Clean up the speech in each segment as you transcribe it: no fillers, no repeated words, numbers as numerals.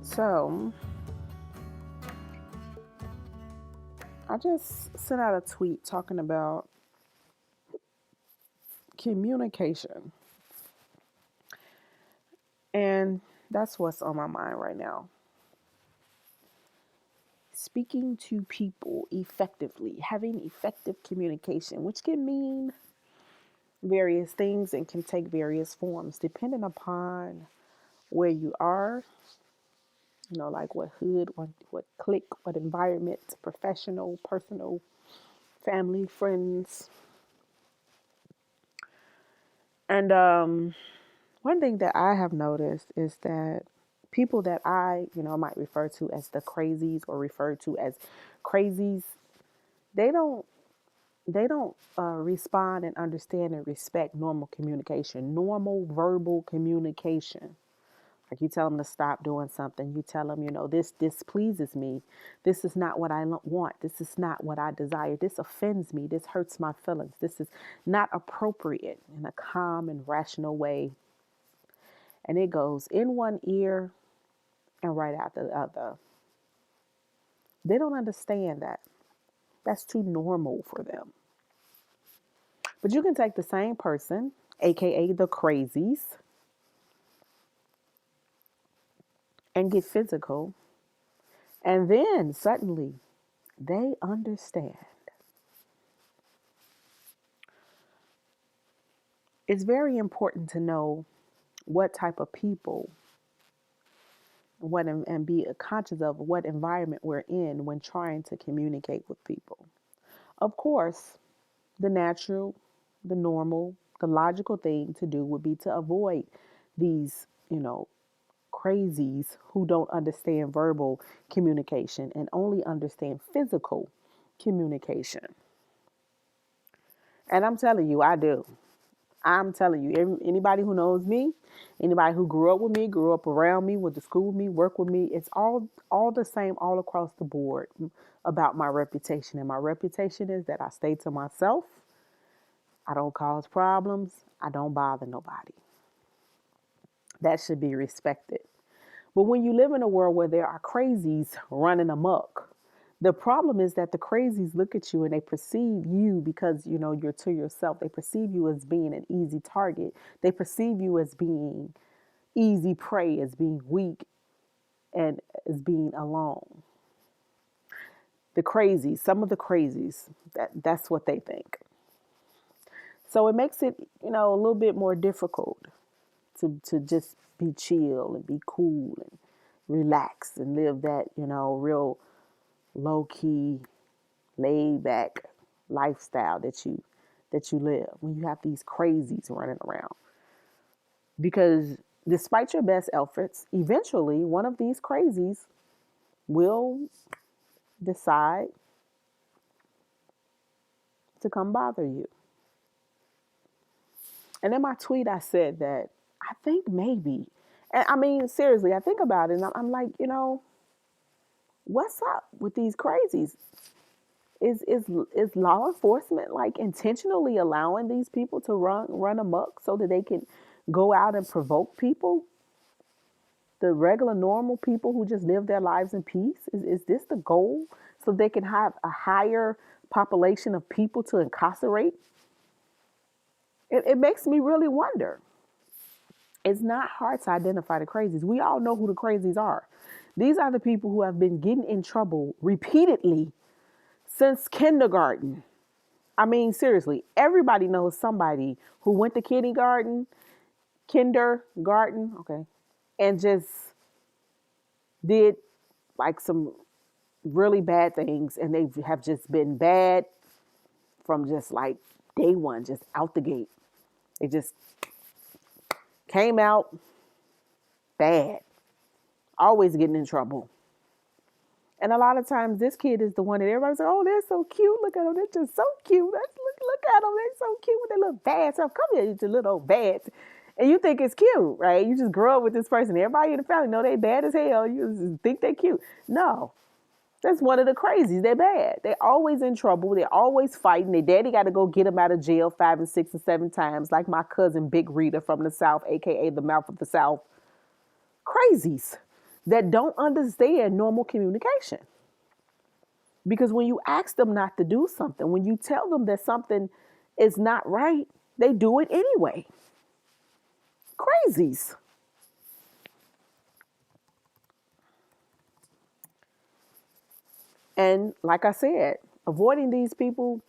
So I just sent out a tweet talking about communication. And that's what's on my mind right now. Speaking to people effectively, having effective communication, which can mean various things and can take various forms depending upon where you are, like what hood, what clique, what environment, professional, personal, family, friends. And one thing that I have noticed is that people that I might refer to as the crazies or refer to as crazies, they don't respond and understand and respect normal communication, normal verbal communication. Like you tell them to stop doing something. You tell them, this displeases me. This is not what I want. This is not what I desire. This offends me. This hurts my feelings. This is not appropriate in a calm and rational way. And it goes in one ear and right out the other. They don't understand that. That's too normal for them. But you can take the same person, aka the crazies, and get physical, and then suddenly they understand. It's very important to know what type of people, and be conscious of what environment we're in when trying to communicate with people. Of course, the natural, the normal, the logical thing to do would be to avoid these, crazies who don't understand verbal communication and only understand physical communication. And I'm telling you, I do. I'm telling you, anybody who knows me, anybody who grew up with me, grew up around me, went to school with me, work with me, it's all the same all across the board about my reputation. And my reputation is that I stay to myself. I don't cause problems. I don't bother nobody. That should be respected. But when you live in a world where there are crazies running amok, the problem is that the crazies look at you and they perceive you because you're to yourself. They perceive you as being an easy target. They perceive you as being easy prey, as being weak, and as being alone. The crazies, some of the crazies, that's what they think. So it makes it, a little bit more difficult to just be chill and be cool and relax and live that, real low key, laid back lifestyle that you live when you have these crazies running around. Because despite your best efforts, eventually one of these crazies will decide to come bother you. And in my tweet, I said that I think maybe, and I mean, seriously, I think about it and I'm like, what's up with these crazies? Is law enforcement like intentionally allowing these people to run amok so that they can go out and provoke people? The regular normal people who just live their lives in peace? Is this the goal? So they can have a higher population of people to incarcerate? It makes me really wonder. It's not hard to identify the crazies. We all know who the crazies are. These are the people who have been getting in trouble repeatedly since kindergarten. I mean, seriously, everybody knows somebody who went to kindergarten, okay, and just did like some really bad things, and they have just been bad from just like day one, just out the gate. They just came out bad, always getting in trouble. And a lot of times this kid is the one that everybody's like, oh, they're so cute. Look at them. They're just so cute. Look at them. They're so cute with their little bad self. Come here, you little old bad. And you think it's cute, right? You just grow up with this person. Everybody in the family know they bad as hell. You just think they're cute. No, that's one of the crazies. They're bad. They're always in trouble. They're always fighting. Their daddy got to go get them out of jail 5 and 6 and 7 times, like my cousin Big Rita from the South, a.k.a. the mouth of the South. Crazies. that don't understand normal communication. Because when you ask them not to do something, when you tell them that something is not right, they do it anyway. Crazies. And like I said, avoiding these people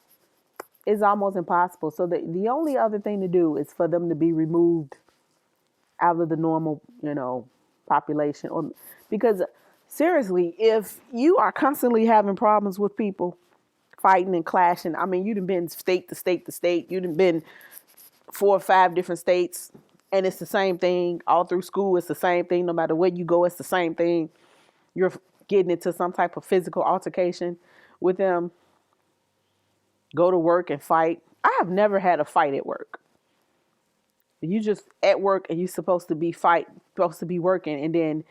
is almost impossible. So the only other thing to do is for them to be removed out of the normal, population. Or because seriously, if you are constantly having problems with people fighting and clashing, I mean, you've been state to state to state, you've been 4 or 5 different states, and it's the same thing all through school. It's the same thing. No matter where you go, it's the same thing. You're getting into some type of physical altercation with them. Go to work and fight. I have never had a fight at work. You just at work and you're supposed to be working, and then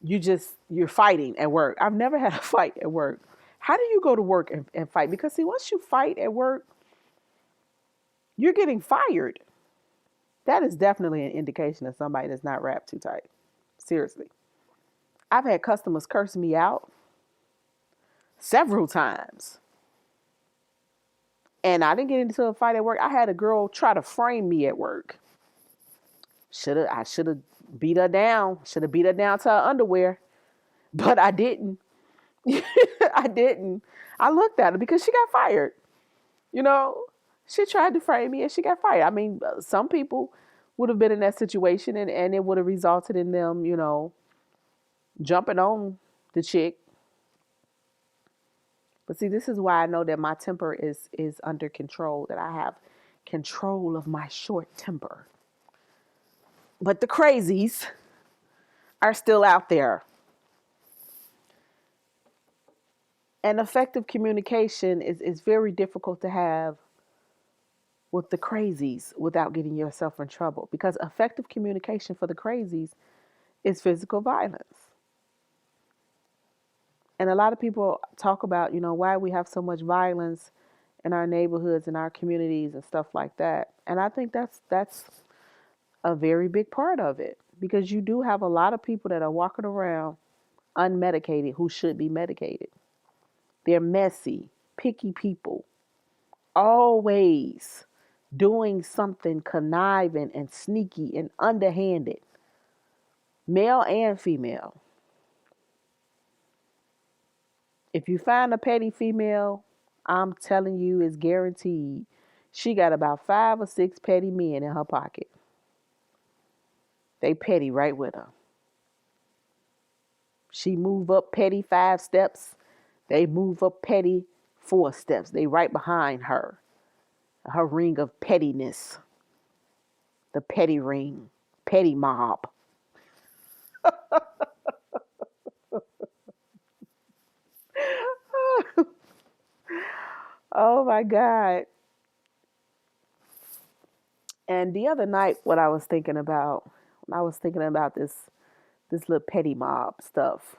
you're fighting at work. I've never had a fight at work. How do you go to work and fight? Because see, once you fight at work, you're getting fired. That is definitely an indication of somebody that's not wrapped too tight. Seriously. I've had customers curse me out several times. And I didn't get into a fight at work. I had a girl try to frame me at work. I should have beat her down. Should have beat her down to her underwear. But I didn't. I didn't. I looked at her because she got fired. She tried to frame me and she got fired. I mean, some people would have been in that situation and it would have resulted in them, jumping on the chick. But see, this is why I know that my temper is under control, that I have control of my short temper. But the crazies are still out there. And effective communication is very difficult to have with the crazies without getting yourself in trouble. Because effective communication for the crazies is physical violence. And a lot of people talk about, why we have so much violence in our neighborhoods, in our communities and stuff like that. And I think that's a very big part of it, because you do have a lot of people that are walking around unmedicated who should be medicated. They're messy, picky people, always doing something conniving and sneaky and underhanded, male and female. If you find a petty female, I'm telling you, it's guaranteed she got about 5 or 6 petty men in her pocket. They petty right with her. She move up petty 5 steps. They move up petty 4 steps. They right behind her. Her ring of pettiness. The petty ring. Petty mob. Oh my God. And the other night, when I was thinking about this little petty mob stuff,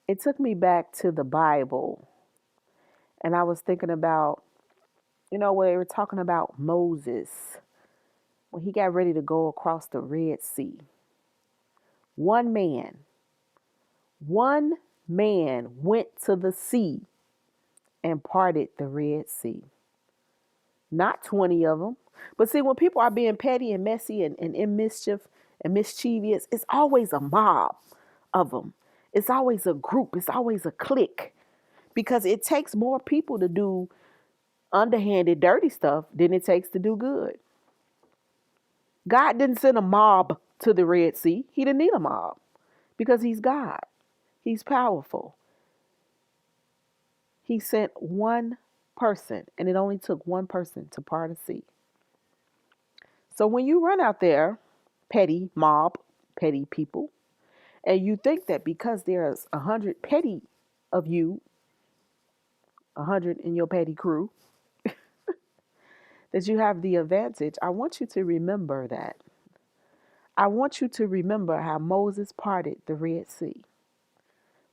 it took me back to the Bible. And I was thinking about, when they were talking about Moses, when he got ready to go across the Red Sea. One man went to the sea and parted the Red Sea. Not 20 of them. But see, when people are being petty and messy and in mischief and mischievous, it's always a mob of them. It's always a group. It's always a clique. Because it takes more people to do underhanded, dirty stuff than it takes to do good. God didn't send a mob to the Red Sea. He didn't need a mob because he's God. He's powerful. He sent one person, and it only took one person to part a sea. So when you run out there, petty mob, petty people, and you think that because there's 100 petty of you, 100 in your petty crew, that you have the advantage, I want you to remember that. I want you to remember how Moses parted the Red Sea.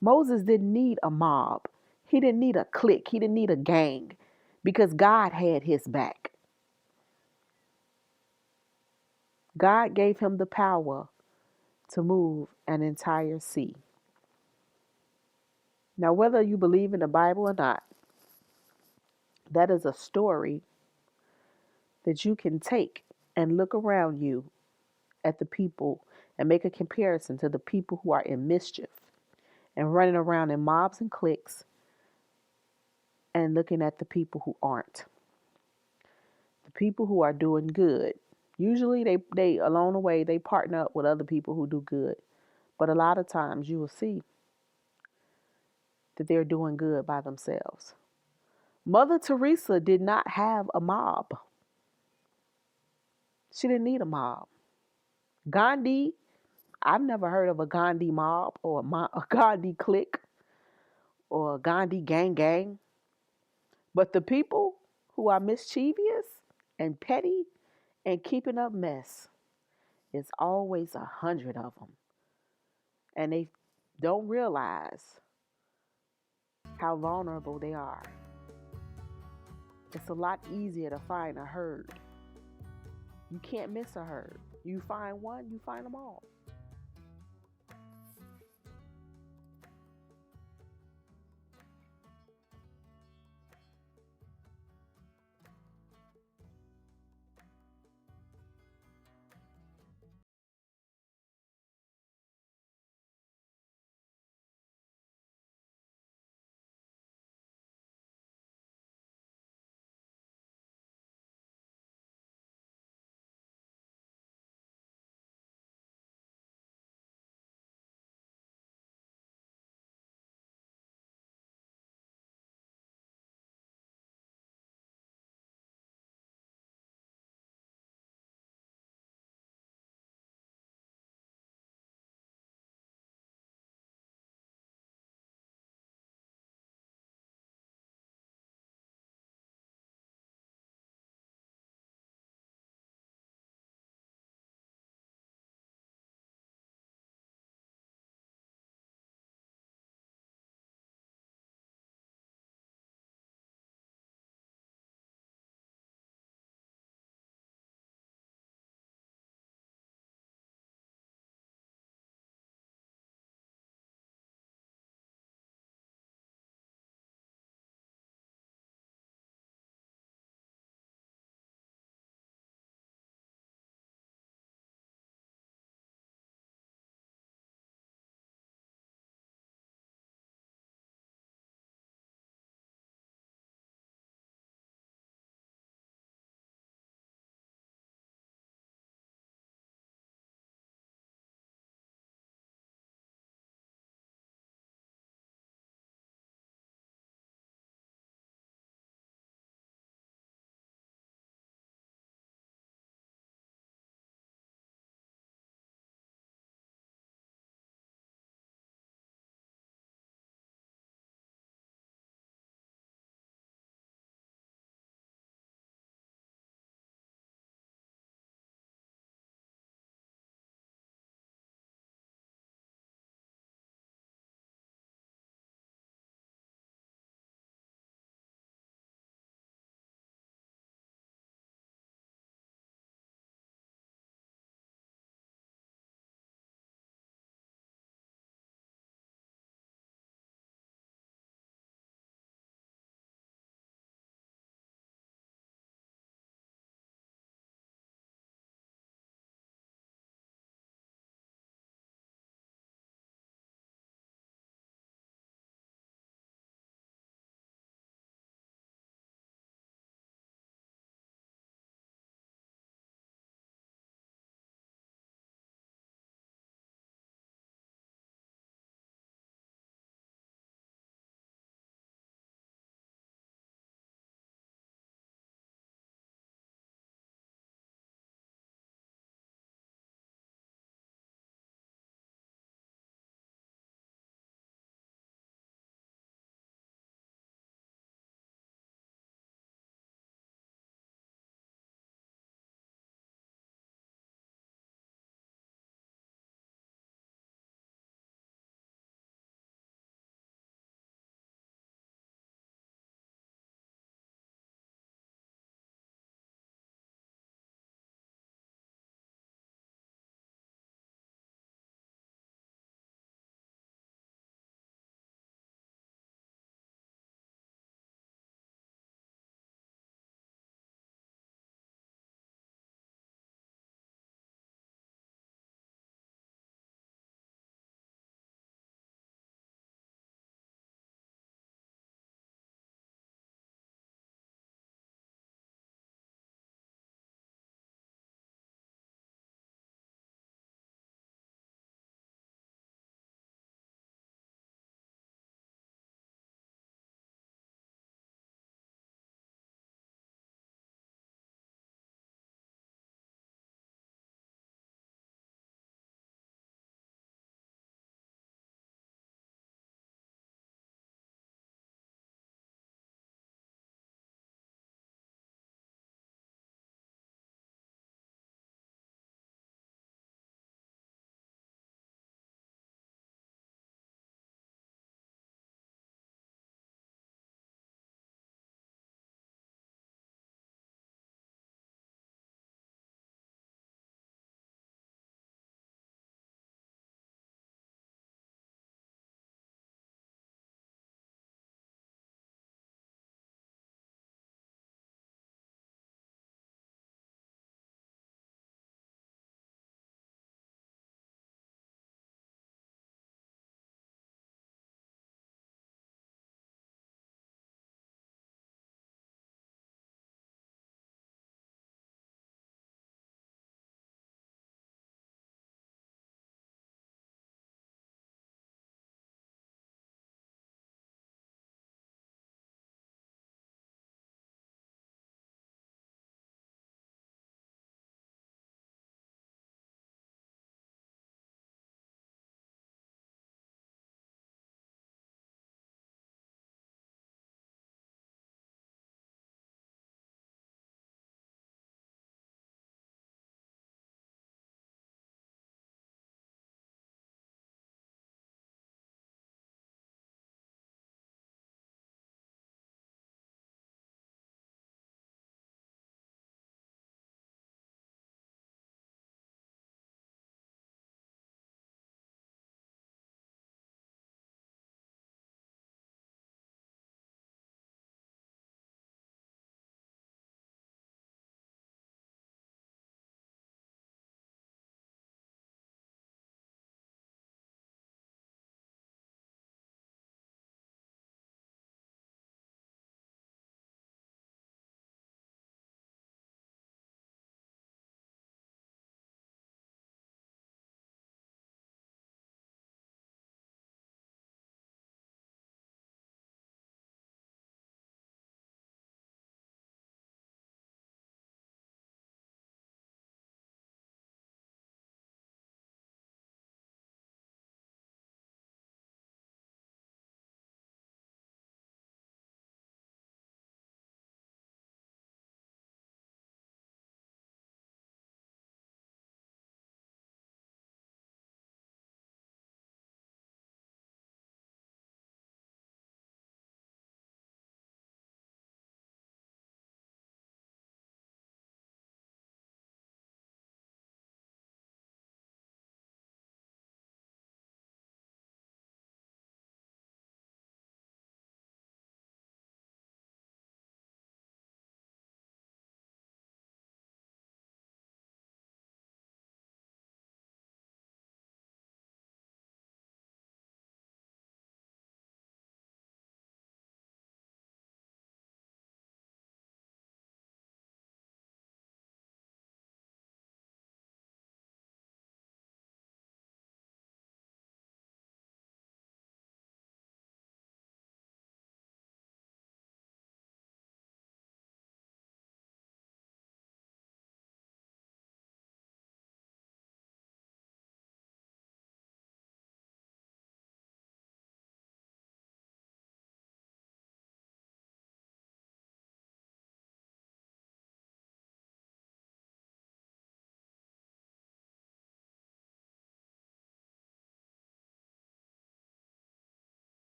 Moses didn't need a mob. He didn't need a clique. He didn't need a gang because God had his back. God gave him the power to move an entire sea. Now, whether you believe in the Bible or not, that is a story that you can take and look around you at the people and make a comparison to the people who are in mischief and running around in mobs and cliques and looking at the people who aren't. The people who are doing good. Usually they along the way they partner up with other people who do good. But a lot of times you will see that they're doing good by themselves. Mother Teresa did not have a mob. She didn't need a mob. Gandhi, I've never heard of a Gandhi mob or a Gandhi clique or a Gandhi gang. But the people who are mischievous and petty and keeping up mess, it's always 100 of them. And they don't realize how vulnerable they are. It's a lot easier to find a herd. You can't miss a herd. You find one, you find them all.